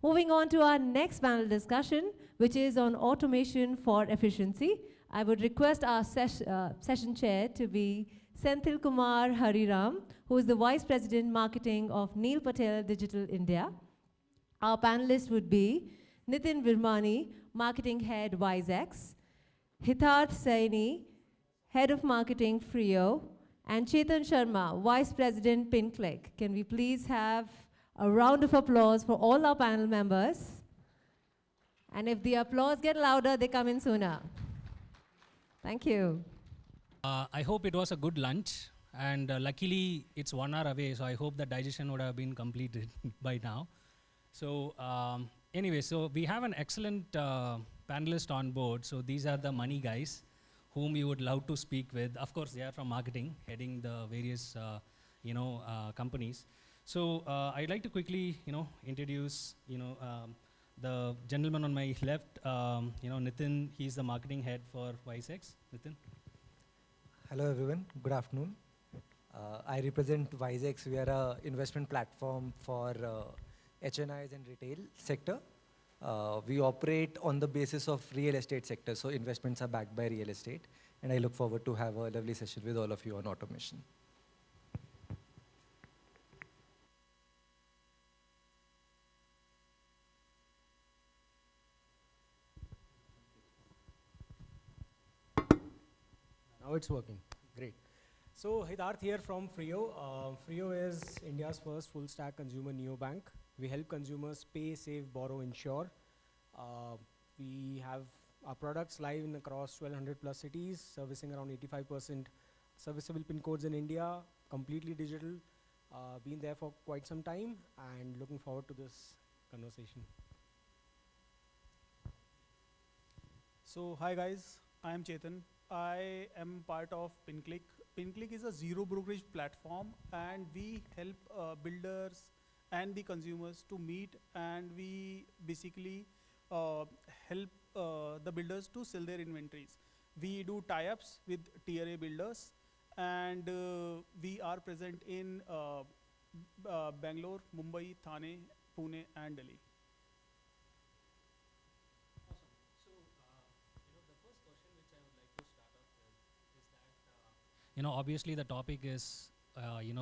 Moving on to our next panel discussion, which is on automation for efficiency. I would request our session chair to be Senthil Kumar Hariram, who is the Vice President Marketing of Neil Patel Digital India. Our panelists would be Nitin Virmani, Marketing Head WiseX, Hitarth Saini, Head of Marketing Freo, and Chetan Sharma, Vice President PinClick. Can we please have a round of applause for all our panel members? And if the applause get louder, they come in sooner. Thank you. I hope it was a good lunch, and luckily it's 1 hour away, so I hope the digestion would have been completed by now. So anyway, so we have an excellent panelist on board. So these are the money guys whom we would love to speak with. Of course, they are from marketing, heading the various companies. So I'd like to quickly introduce the gentleman on my left, Nitin. He's the marketing head for WiseX. Nitin. Hello everyone, good afternoon. I represent WiseX. We are an investment platform for HNIs and retail sector. We operate on the basis of real estate sector, so investments are backed by real estate. And I look forward to have a lovely session with all of you on automation. Now it's working, great. So Hitarth here from Freo. Freo is India's first full stack consumer neobank. We help consumers pay, save, borrow, insure. We have our products live in across 1200 plus cities, servicing around 85% serviceable pin codes in India, completely digital. Been there for quite some time and looking forward to this conversation. So hi guys, I am Chetan. I am part of PinClick. PinClick is a zero brokerage platform, and we help builders and the consumers to meet, and we basically help the builders to sell their inventories. We do tie-ups with Tier A builders, and we are present in Bangalore, Mumbai, Thane, Pune, and Delhi. Obviously the topic is,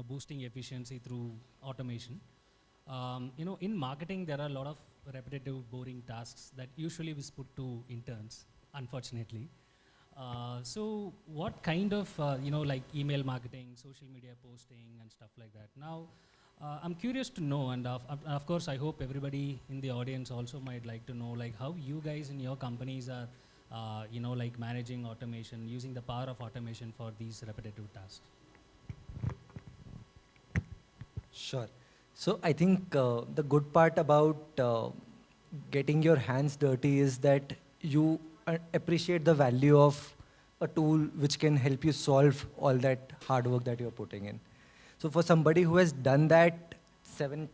boosting efficiency through automation. In marketing, there are a lot of repetitive, boring tasks that usually is put to interns, unfortunately. So what kind of, like email marketing, social media posting and stuff like that. Now, I'm curious to know, and of course, I hope everybody in the audience also might like to know, like how you guys in your companies are like managing automation, using the power of automation for these repetitive tasks. Sure. So I think the good part about getting your hands dirty is that you appreciate the value of a tool which can help you solve all that hard work that you're putting in. So for somebody who has done that 7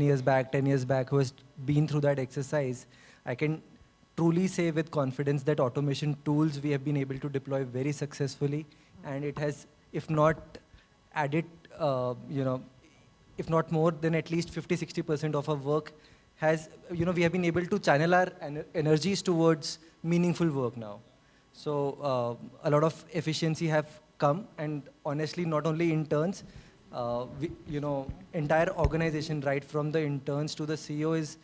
years back, 10 years back, who has been through that exercise, I can truly say with confidence that automation tools we have been able to deploy very successfully, and it has, if not added, if not more than at least 50–60% of our work has, we have been able to channel our energies towards meaningful work now. So a lot of efficiency have come, and honestly, not only interns, entire organization, right from the interns to the CEO, is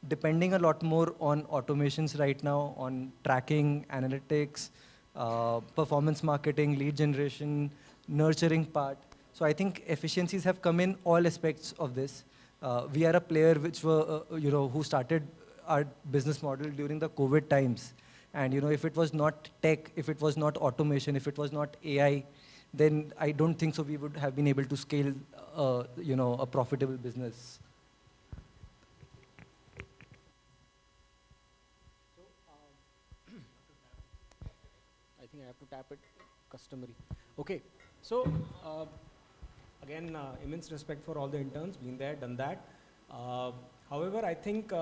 depending a lot more on automations right now, on tracking, analytics, performance marketing, lead generation, nurturing part. So I think efficiencies have come in all aspects of this. We are a player which were, who started our business model during the COVID times. And if it was not tech, if it was not automation, if it was not AI, then I don't think so we would have been able to scale, a profitable business. I think I have to tap it, customary. Okay, so again, immense respect for all the interns, been there, done that. However, I think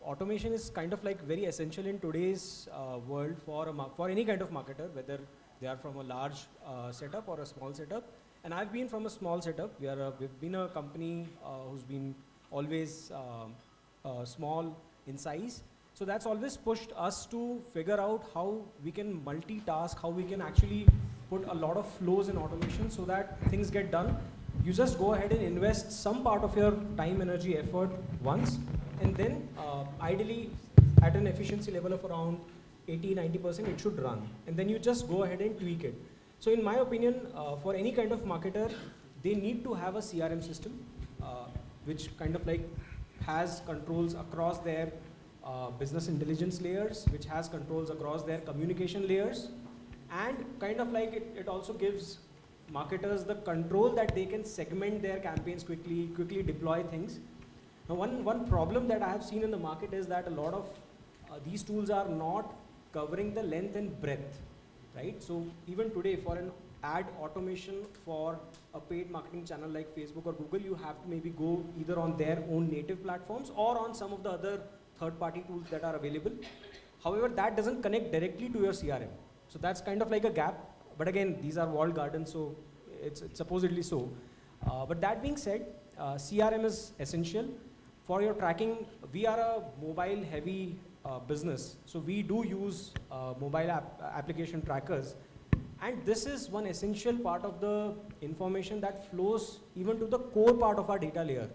automation is kind of like very essential in today's world for any kind of marketer, whether they are from a large setup or a small setup. And I've been from a small setup. We've been a company who's been always small in size. So that's always pushed us to figure out how we can multitask, how we can actually put a lot of flows in automation so that things get done. You just go ahead and invest some part of your time, energy, effort once, and then ideally at an efficiency level of around 80-90% it should run. And then you just go ahead and tweak it. So in my opinion, for any kind of marketer, they need to have a CRM system which kind of like has controls across their business intelligence layers, which has controls across their communication layers, and kind of like it also gives marketers the control that they can segment their campaigns quickly deploy things. Now one problem that I have seen in the market is that a lot of these tools are not covering the length and breadth, right? So even today for an ad automation for a paid marketing channel like Facebook or Google, you have to maybe go either on their own native platforms or on some of the other third-party tools that are available. However, that doesn't connect directly to your CRM. So that's kind of like a gap. But again, these are walled gardens, so it's supposedly so. But that being said, CRM is essential. For your tracking, we are a mobile-heavy business. So we do use mobile application trackers. And this is one essential part of the information that flows even to the core part of our data layer.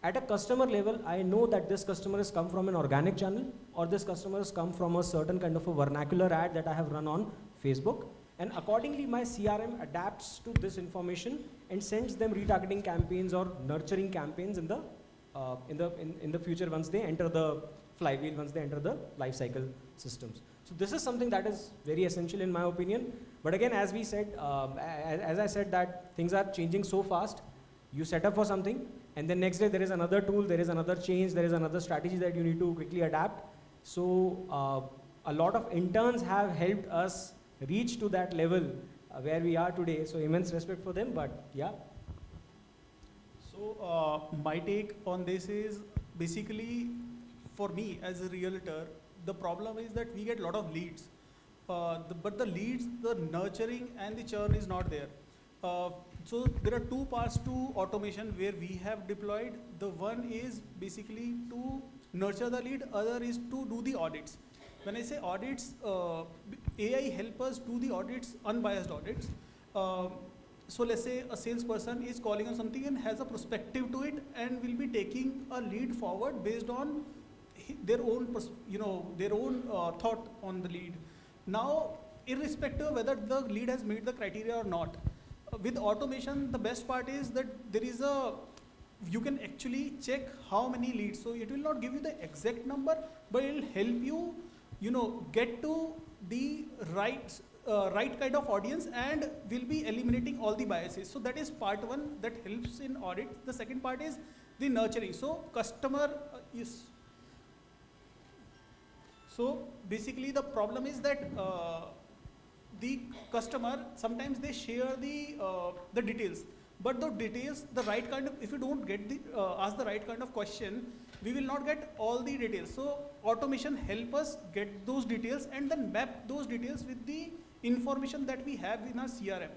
At a customer level, I know that this customer has come from an organic channel, or this customer has come from a certain kind of a vernacular ad that I have run on Facebook. And accordingly, my CRM adapts to this information and sends them retargeting campaigns or nurturing campaigns in the future once they enter the flywheel, once they enter the life cycle systems. So this is something that is very essential in my opinion. But again, as we said, as I said, that things are changing so fast. You set up for something, and then next day there is another tool, there is another change, there is another strategy that you need to quickly adapt. So a lot of interns have helped us reach to that level where we are today. So immense respect for them, but yeah. So my take on this is basically, for me as a realtor, the problem is that we get a lot of leads. But the leads, the nurturing and the churn is not there. So there are two parts to automation where we have deployed. The one is basically to nurture the lead, other is to do the audits. When I say audits, AI help us do the audits, unbiased audits. So let's say a salesperson is calling on something and has a perspective to it and will be taking a lead forward based on their own, thought on the lead. Now, irrespective of whether the lead has met the criteria or not, with automation, the best part is that there is you can actually check how many leads. So it will not give you the exact number, but it will help you, get to the right kind of audience and will be eliminating all the biases. So that is part one that helps in audit. The second part is the nurturing. So customer is. So basically the problem is that the customer, sometimes they share the details, but the details, the right kind of, if you don't get ask the right kind of question, we will not get all the details. So automation help us get those details and then map those details with the information that we have in our CRM.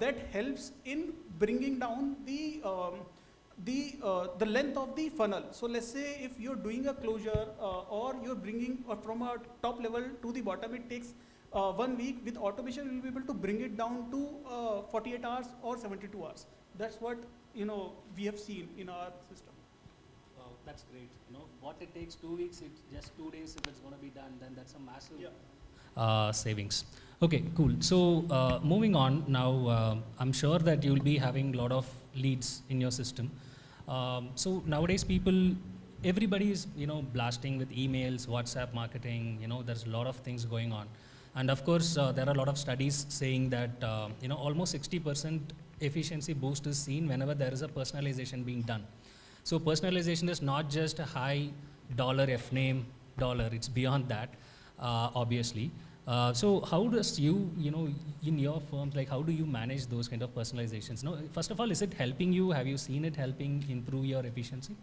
That helps in bringing down the length of the funnel. So let's say if you're doing a closure or you're bringing from a top level to the bottom, it takes 1 week. With automation, we'll be able to bring it down to 48 hours or 72 hours. That's what we have seen in our system. Wow, that's great. What it takes 2 weeks, it's just 2 days. If it's going to be done, then that's a massive savings. Okay, cool. So moving on now, I'm sure that you'll be having a lot of leads in your system. So nowadays, everybody is blasting with emails, WhatsApp marketing. There's a lot of things going on. And of course, there are a lot of studies saying that almost 60% efficiency boost is seen whenever there is a personalization being done. So personalization is not just a high dollar F-name dollar, it's beyond that, obviously. So how does in your firms, like how do you manage those kind of personalizations? First of all, is it helping you? Have you seen it helping improve your efficiency?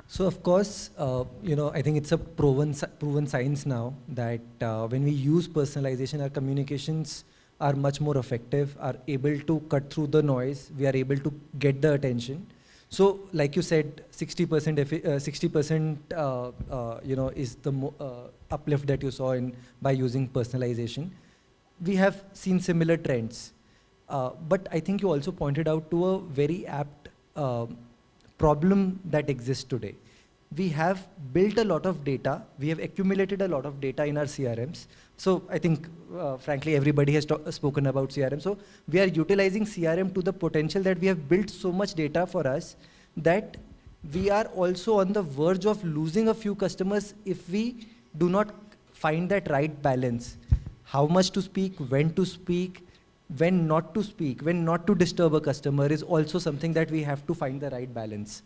So of course, I think it's a proven science now that when we use personalization, our communications are much more effective, are able to cut through the noise, we are able to get the attention. So, like you said, 60% 60% is the uplift that you saw in by using personalization. We have seen similar trends, but I think you also pointed out to a very apt problem that exists today. We have built a lot of data, we have accumulated a lot of data in our CRMs. So I think, frankly, everybody has spoken about CRM. So we are utilizing CRM to the potential that we have built so much data for us that we are also on the verge of losing a few customers if we do not find that right balance. How much to speak, when not to speak, when not to disturb a customer is also something that we have to find the right balance.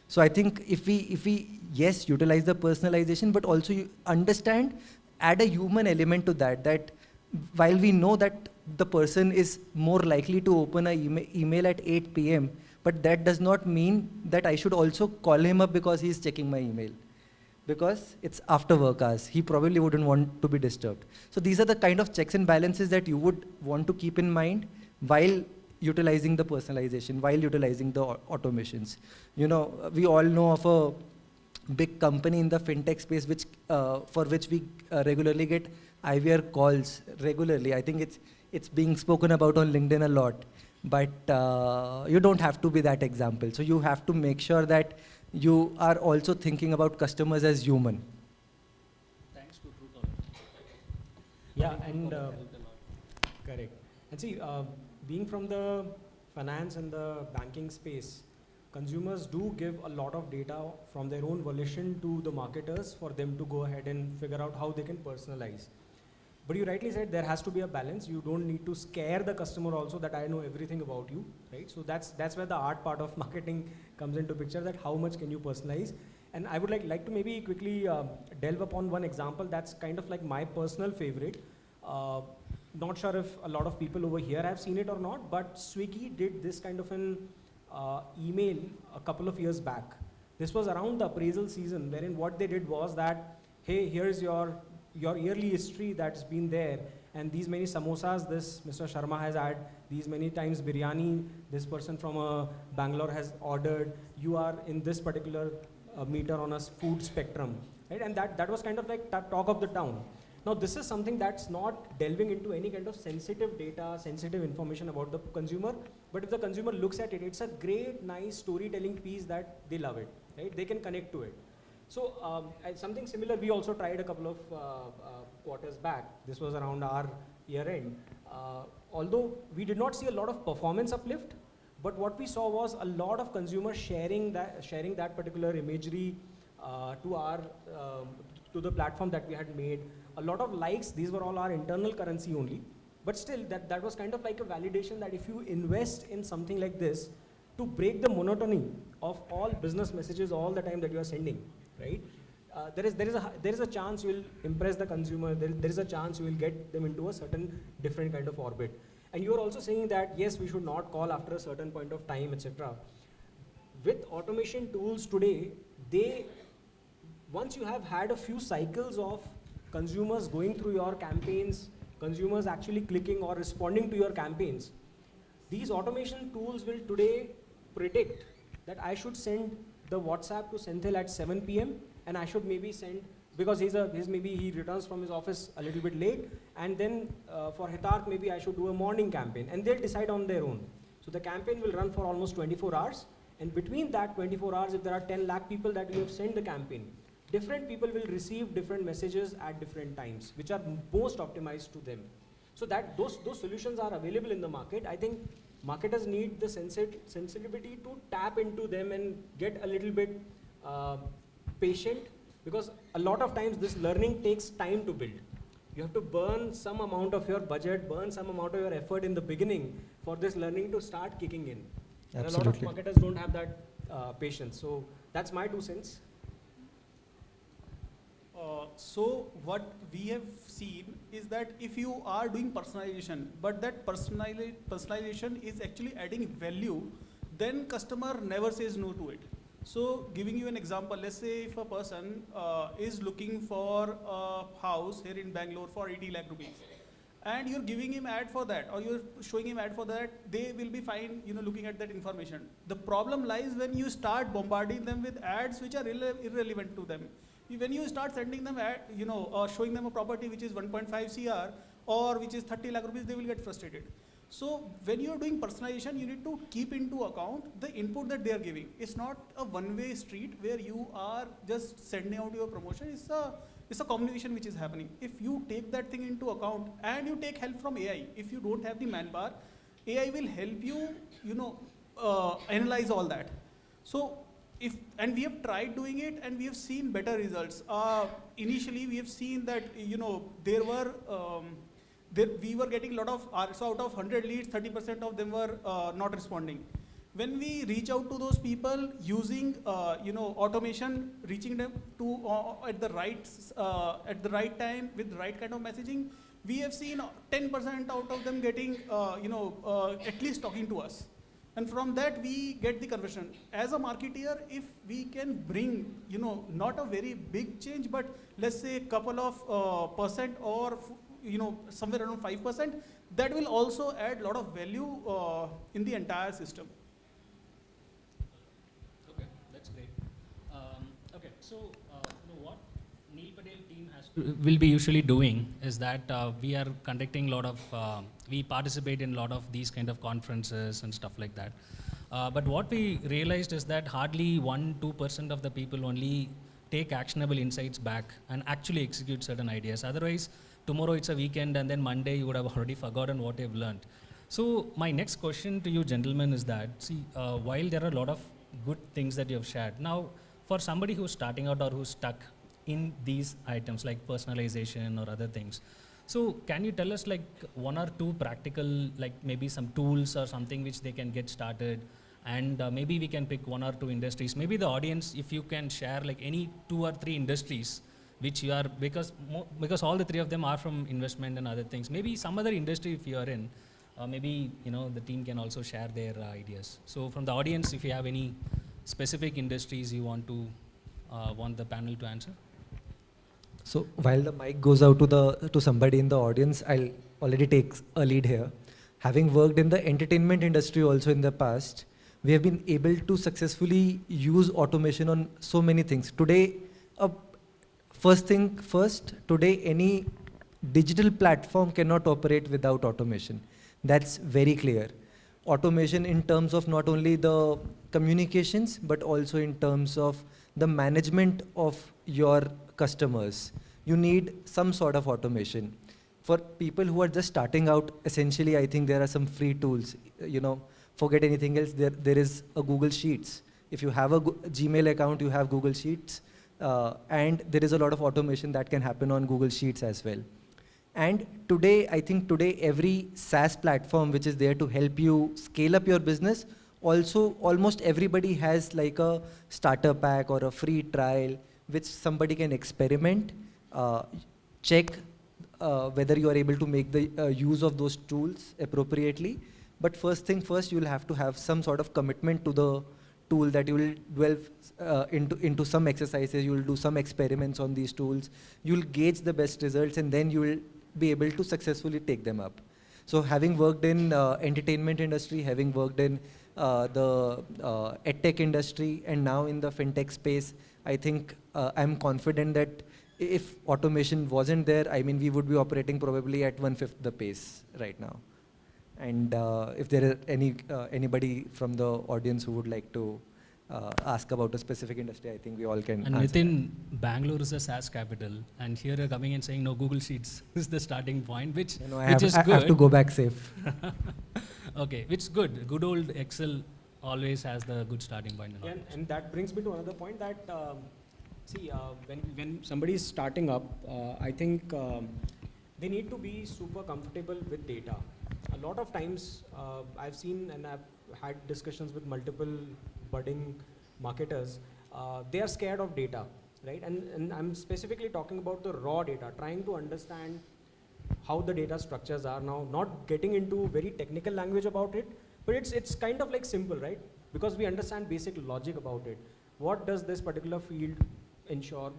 So I think if we yes, utilize the personalization, but also you understand, add a human element to that, that while we know that the person is more likely to open an email at 8 p.m., but that does not mean that I should also call him up because he's checking my email. Because it's after work hours, he probably wouldn't want to be disturbed. So these are the kind of checks and balances that you would want to keep in mind while utilizing the personalization, while utilizing the automations. You know, we all know of a big company in the fintech space which, for which we regularly get IVR calls regularly. I think it's being spoken about on LinkedIn a lot, but you don't have to be that example. So you have to make sure that you are also thinking about customers as human. Thanks to Truth. Yeah, and correct. And see, being from the finance and the banking space, consumers do give a lot of data from their own volition to the marketers for them to go ahead and figure out how they can personalize. But you rightly said there has to be a balance. You don't need to scare the customer also that I know everything about you, right? So that's where the art part of marketing comes into picture, that how much can you personalize. And I would like to maybe quickly delve upon one example that's kind of like my personal favorite. Not sure if a lot of people over here have seen it or not, but Swiggy did this kind of an email a couple of years back. This was around the appraisal season, wherein what they did was that, hey, here's your yearly history that's been there, and these many samosas this Mr. Sharma has had, these many times biryani this person from Bangalore has ordered, you are in this particular meter on a food spectrum, right? And that was kind of like talk of the town. Now this is something that's not delving into any kind of sensitive data, sensitive information about the consumer, but if the consumer looks at it, it's a great, nice storytelling piece that they love it, right? They can connect to it. So something similar we also tried a couple of quarters back. This was around our year end. Although we did not see a lot of performance uplift, but what we saw was a lot of consumers sharing that particular imagery to the platform that we had made. A lot of likes, these were all our internal currency only. But still, that was kind of like a validation that if you invest in something like this, to break the monotony of all business messages all the time that you are sending, right? There is a chance you will impress the consumer. There is a chance you will get them into a certain different kind of orbit. And you are also saying that yes, we should not call after a certain point of time, etc. With automation tools today, once you have had a few cycles of consumers going through your campaigns, consumers actually clicking or responding to your campaigns, these automation tools will today predict that I should send the WhatsApp to Senthil at 7 p.m. and I should maybe send, because maybe he returns from his office a little bit late, and then for Hitarth maybe I should do a morning campaign, and they'll decide on their own. So the campaign will run for almost 24 hours, and between that 24 hours, if there are 10 lakh people that you have sent the campaign, different people will receive different messages at different times, which are most optimized to them. So that those solutions are available in the market. I think marketers need the sensitivity to tap into them and get a little bit patient, because a lot of times this learning takes time to build. You have to burn some amount of your budget, burn some amount of your effort in the beginning for this learning to start kicking in. And a lot of marketers don't have that patience. So that's my 2 cents. So what we have seen is that if you are doing personalization, but that personalization is actually adding value, then customer never says no to it. So giving you an example, let's say if a person is looking for a house here in Bangalore for 80 lakh rupees, and you're giving him ad for that, or you're showing him ad for that, they will be fine, looking at that information. The problem lies when you start bombarding them with ads which are irrelevant to them. When you start sending them ad, showing them a property which is 1.5 CR or which is 30 lakh rupees, they will get frustrated. So when you're doing personalization, you need to keep into account the input that they are giving. It's not a one-way street where you are just sending out your promotion. It's a communication which is happening. If you take that thing into account and you take help from AI, if you don't have the manpower, AI will help you, analyze all that. So and we have tried doing it and we have seen better results. Initially, we have seen that, we were getting a lot of, so out of 100 leads, 30% of them were not responding. When we reach out to those people using, automation, reaching them to at the right time with the right kind of messaging, we have seen 10% out of them getting, at least talking to us. And from that, we get the conversion. As a marketeer, if we can bring, not a very big change, but let's say a couple of percent or somewhere around 5%, that will also add a lot of value in the entire system. Okay, that's great. Okay, so what Neil Patel team will be usually doing is that we are conducting a lot of, we participate in a lot of these kind of conferences and stuff like that. But what we realized is that hardly 1-2% of the people only take actionable insights back and actually execute certain ideas. Otherwise, tomorrow it's a weekend and then Monday you would have already forgotten what you've learned. So my next question to you gentlemen is that, see, while there are a lot of good things that you have shared, now for somebody who's starting out or who's stuck in these items like personalization or other things, so can you tell us like 1 or 2 practical, like maybe some tools or something which they can get started, and maybe we can pick 1 or 2 industries. Maybe the audience, if you can share like any 2 or 3 industries which you are, because all the 3 of them are from investment and other things. Maybe some other industry if you are in, maybe the team can also share their ideas. So from the audience, if you have any specific industries you want the panel to answer. So while the mic goes out to somebody in the audience, I'll already take a lead here. Having worked in the entertainment industry also in the past, we have been able to successfully use automation on so many things. Today, first thing first, today any digital platform cannot operate without automation. That's very clear. Automation in terms of not only the communications, but also in terms of the management of your customers. You need some sort of automation. For people who are just starting out, essentially, I think there are some free tools. Forget anything else, there is a Google Sheets. If you have a Gmail account, you have Google Sheets. And there is a lot of automation that can happen on Google Sheets as well. And today, I think every SaaS platform which is there to help you scale up your business, also almost everybody has like a starter pack or a free trial which somebody can experiment, check whether you are able to make the use of those tools appropriately. But first thing first, you will have to have some sort of commitment to the tool, that you will delve into some exercises, you will do some experiments on these tools, you will gauge the best results, and then you will be able to successfully take them up. So having worked in entertainment industry, having worked in the edtech industry, and now in the fintech space, I think I'm confident that if automation wasn't there, I mean, we would be operating probably at 1/5 the pace right now. And if there are anybody from the audience who would like to ask about a specific industry, I think we all can. And Nitin, Bangalore is a SaaS capital, and here you're coming and saying no, Google Sheets is the starting point, which is good. I have to go back safe. Okay, which is good. Good old Excel always has the good starting point. And that brings me to another point that, when somebody is starting up, I think they need to be super comfortable with data. A lot of times I've seen and I've had discussions with multiple budding marketers, they are scared of data, right? And I'm specifically talking about the raw data, trying to understand how the data structures are now, not getting into very technical language about it, but it's kind of like simple, right? Because we understand basic logic about it. What does this particular field ensure,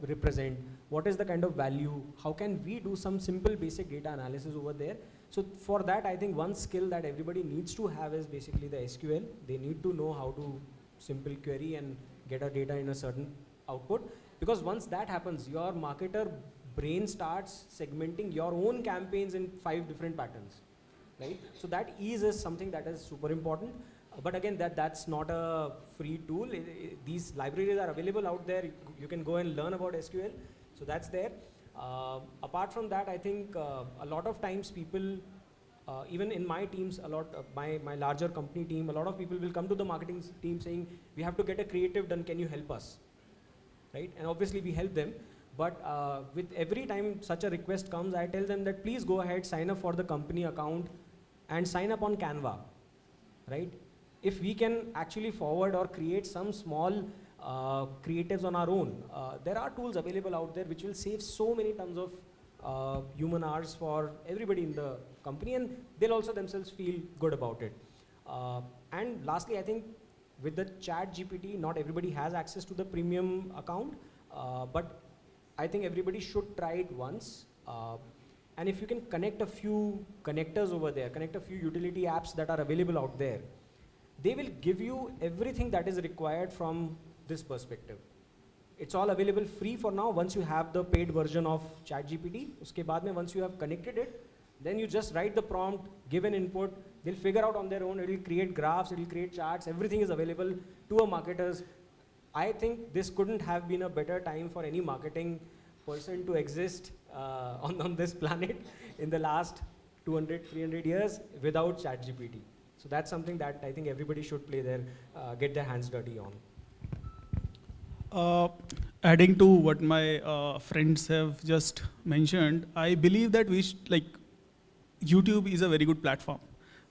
represent, what is the kind of value, how can we do some simple basic data analysis over there. So for that, I think one skill that everybody needs to have is basically the SQL. They need to know how to simple query and get a data in a certain output. Because once that happens, your marketer brain starts segmenting your own campaigns in 5 different patterns, right? So that ease is something that is super important. But again, that's not a free tool. These libraries are available out there. You can go and learn about SQL. So that's there. Apart from that, I think a lot of times people, even in my teams, my larger company team, a lot of people will come to the marketing team saying, we have to get a creative done, can you help us? Right? And obviously we help them. But with every time such a request comes, I tell them that please go ahead, sign up for the company account and sign up on Canva, right? If we can actually forward or create some small creatives on our own, there are tools available out there which will save so many tons of human hours for everybody in the company, and they'll also themselves feel good about it. And lastly, I think with the ChatGPT, not everybody has access to the premium account, but I think everybody should try it once. And if you can connect a few connectors over there, connect a few utility apps that are available out there, they will give you everything that is required from this perspective. It's all available free for now. Once you have the paid version of ChatGPT, uske baad mein, once you have connected it, then you just write the prompt, give an input, they'll figure out on their own, it'll create graphs, it'll create charts, everything is available to a marketers. I think this couldn't have been a better time for any marketing person to exist on this planet in the last 200, 300 years without ChatGPT. So that's something that I think everybody should get their hands dirty on. Adding to what my friends have just mentioned, I believe that YouTube is a very good platform.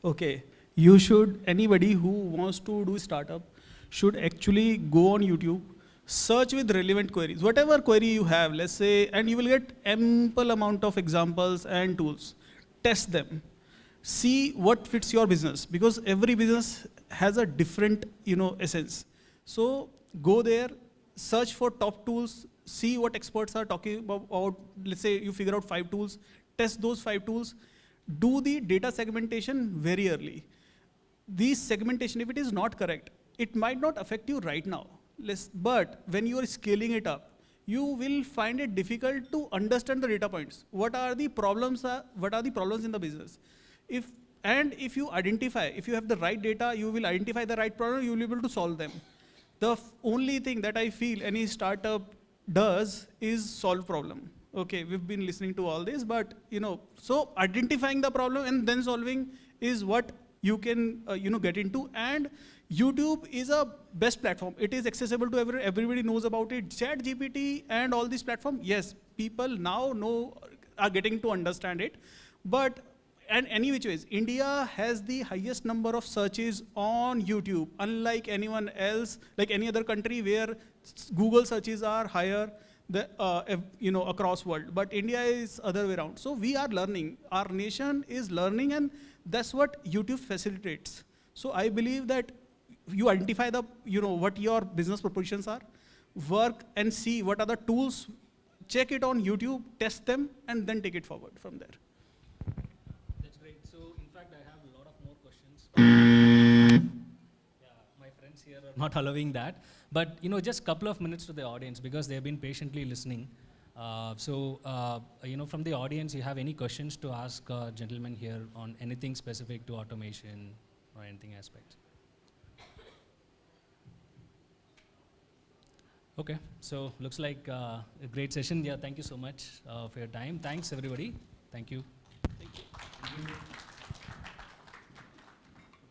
Okay, anybody who wants to do startup should actually go on YouTube, search with relevant queries, whatever query you have, let's say, and you will get ample amount of examples and tools. Test them. See what fits your business, because every business has a different, essence. So go there, search for top tools, see what experts are talking about. Let's say you figure out 5 tools, test those 5 tools, do the data segmentation very early. This segmentation, if it is not correct, it might not affect you right now. But when you are scaling it up, you will find it difficult to understand the data points. What are the problems in the business? If you have the right data, you will identify the right problem, you will be able to solve them. The only thing that I feel any startup does is solve problem. Okay, we've been listening to all this, but so identifying the problem and then solving is what you can get into. And YouTube is a best platform. It is accessible to everybody knows about it. ChatGPT and all these platforms, yes, people now are getting to understand it. But and any which ways, India has the highest number of searches on YouTube, unlike anyone else, like any other country where Google searches are higher across world. But India is other way around. So we are learning. Our nation is learning, and that's what YouTube facilitates. So I believe that you identify what your business propositions are, work and see what are the tools, check it on YouTube, test them, and then take it forward from there. That's great. So in fact, I have a lot of more questions. Yeah, my friends here are not allowing that. But just a couple of minutes to the audience, because they've been patiently listening. From the audience, you have any questions to ask gentlemen here on anything specific to automation or anything aspect? Okay, so looks like a great session. Yeah, thank you so much for your time. Thanks, everybody. Thank you. Thank you.